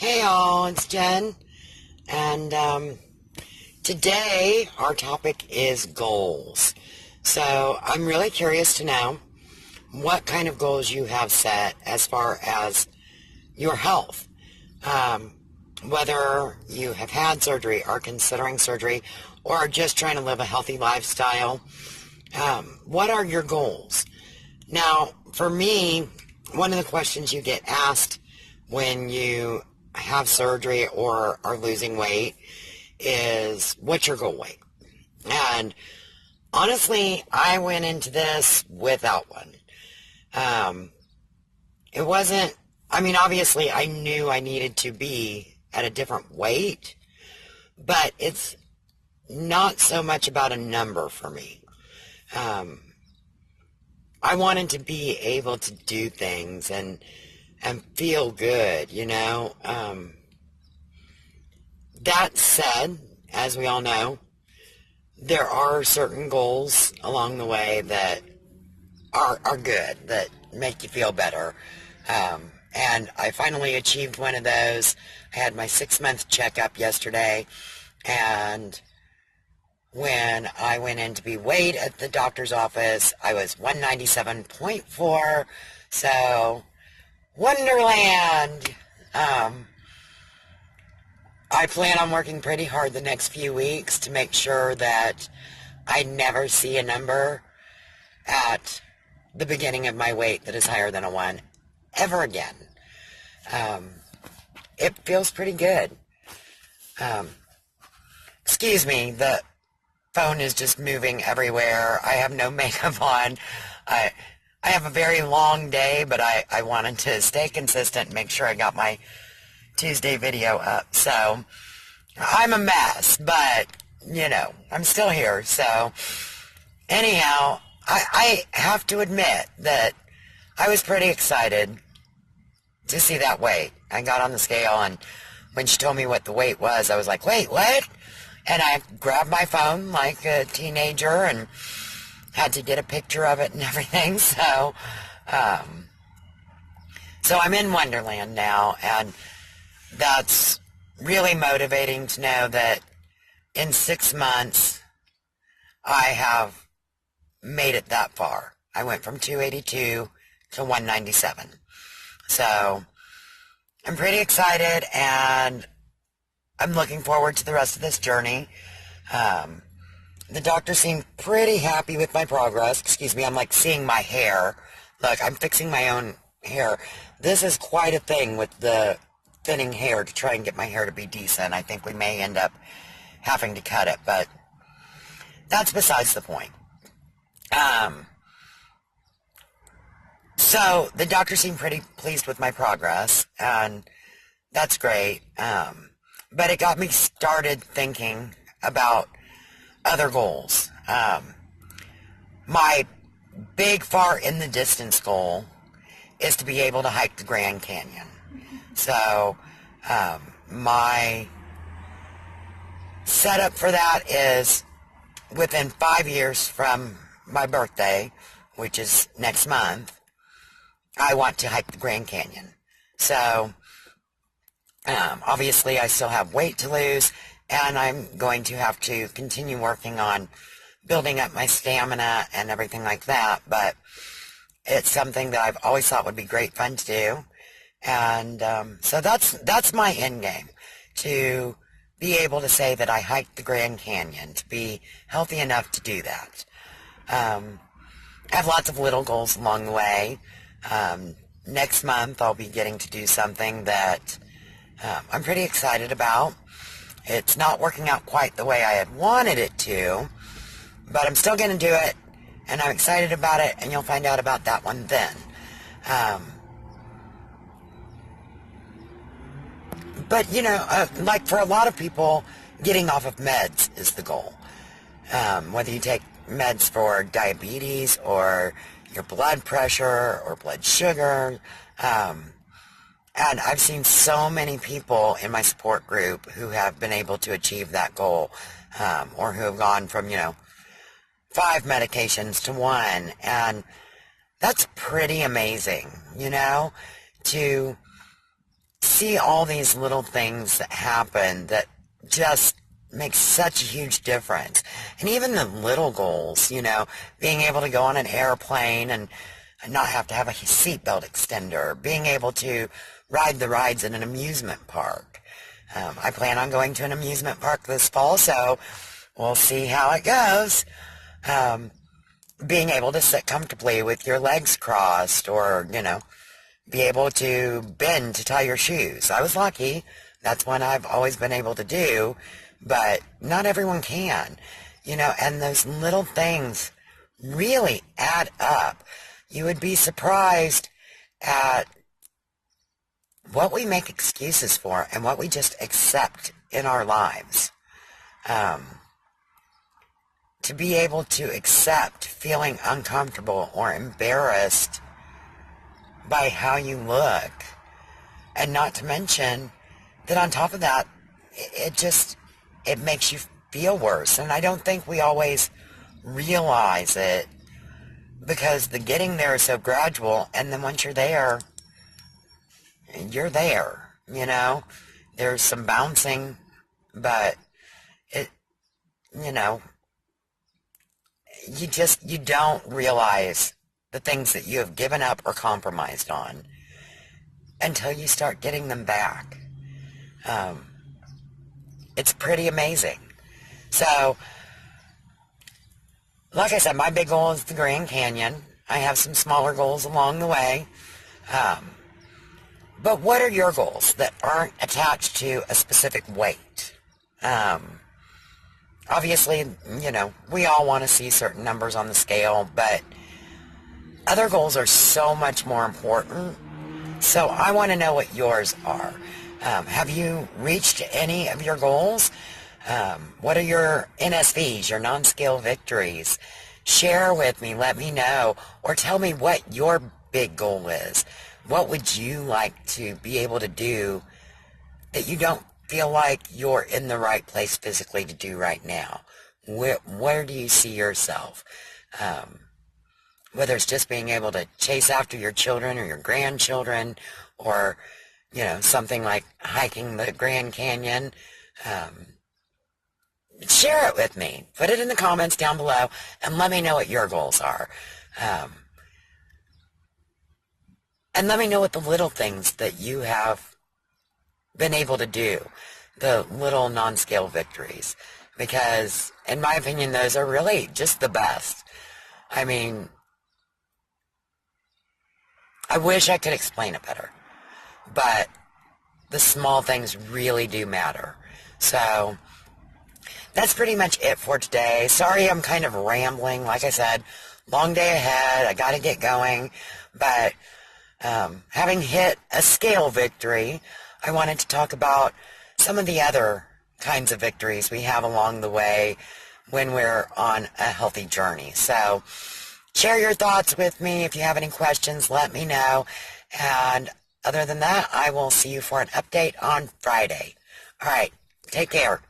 Hey all, it's Jen, and today our topic is goals. So I'm really curious to know what kind of goals you have set as far as your health. Um, Whether you have had surgery, are considering surgery, or are just trying to live a healthy lifestyle. What are your goals? Now, for me, one of the questions you get asked when you have surgery or are losing weight is, what's your goal weight? And honestly, I went into this without one. Um, it wasn't, obviously I knew I needed to be at a different weight, but it's not so much about a number for me. Um, I wanted to be able to do things and feel good. That said, as we all know, there are certain goals along the way that are good, that make you feel better. And I finally achieved one of those. I had my 6-month checkup yesterday, and when I went in to be weighed at the doctor's office, I was 197.4, so Wonderland! I plan on working pretty hard the next few weeks to make sure that I never see a number at the beginning of my weight that is higher than a 1 ever again. It feels pretty good. Um, Excuse me, the phone is just moving everywhere. I have no makeup on. I I have a very long day, but I wanted to stay consistent and make sure I got my Tuesday video up. So I'm a mess, but I'm still here. So anyhow, I have to admit that I was pretty excited to see that weight. I got on the scale, and when she told me what the weight was, I was like, wait, what? And I grabbed my phone like a teenager and had to get a picture of it and everything. So I'm in Wonderland now, and that's really motivating to know that in 6 months I have made it that far. I went from 282 to 197. So I'm pretty excited, and I'm looking forward to the rest of this journey. The doctor seemed pretty happy with my progress. Excuse me, I'm like seeing my hair. Look, I'm fixing my own hair. This is quite a thing with the thinning hair to try and get my hair to be decent. I think we may end up having to cut it, but that's besides the point. So the doctor seemed pretty pleased with my progress, and that's great. But it got me started thinking about other goals. My big far in the distance goal is to be able to hike the Grand Canyon. So my setup for that is within 5 years from my birthday, which is next month, I want to hike the Grand Canyon. So obviously I still have weight to lose, and I'm going to have to continue working on building up my stamina and everything like that, but it's something that I've always thought would be great fun to do. And so that's my end game, to be able to say that I hiked the Grand Canyon, to be healthy enough to do that. I have lots of little goals along the way. Next month I'll be getting to do something that I'm pretty excited about. It's not working out quite the way I had wanted it to, but I'm still going to do it, and I'm excited about it, and you'll find out about that one then. But, like for a lot of people, getting off of meds is the goal. Whether you take meds for diabetes or your blood pressure or blood sugar. And I've seen so many people in my support group who have been able to achieve that goal, or who have gone from, 5 medications to 1. And that's pretty amazing, to see all these little things that happen that just make such a huge difference. And even the little goals, being able to go on an airplane and not have to have a seatbelt extender, being able to ride the rides in an amusement park. I plan on going to an amusement park this fall, so we'll see how it goes. Being able to sit comfortably with your legs crossed, or, be able to bend to tie your shoes. I was lucky. That's one I've always been able to do, but not everyone can, and those little things really add up. You would be surprised at what we make excuses for and what we just accept in our lives. To be able to accept feeling uncomfortable or embarrassed by how you look, and not to mention that on top of that, it makes you feel worse. And I don't think we always realize it, because the getting there is so gradual, and then once you're there, there's some bouncing, but you don't realize the things that you have given up or compromised on until you start getting them back. It's pretty amazing. So, like I said, my big goal is the Grand Canyon. I have some smaller goals along the way. But what are your goals that aren't attached to a specific weight? Obviously, we all want to see certain numbers on the scale, but other goals are so much more important. So I want to know what yours are. Have you reached any of your goals? What are your NSVs, your non-scale victories? Share with me, let me know, or tell me what your big goal is. What would you like to be able to do that you don't feel like you're in the right place physically to do right now? Where do you see yourself? Whether it's just being able to chase after your children or your grandchildren, or, something like hiking the Grand Canyon. Share it with me. Put it in the comments down below and let me know what your goals are. And let me know what the little things that you have been able to do, the little non-scale victories, because in my opinion, those are really just the best. I mean, I wish I could explain it better, but the small things really do matter. So that's pretty much it for today. Sorry I'm kind of rambling. Like I said, long day ahead. I got to get going. But having hit a scale victory, I wanted to talk about some of the other kinds of victories we have along the way when we're on a healthy journey. So share your thoughts with me. If you have any questions, let me know. And other than that, I will see you for an update on Friday. All right. Take care.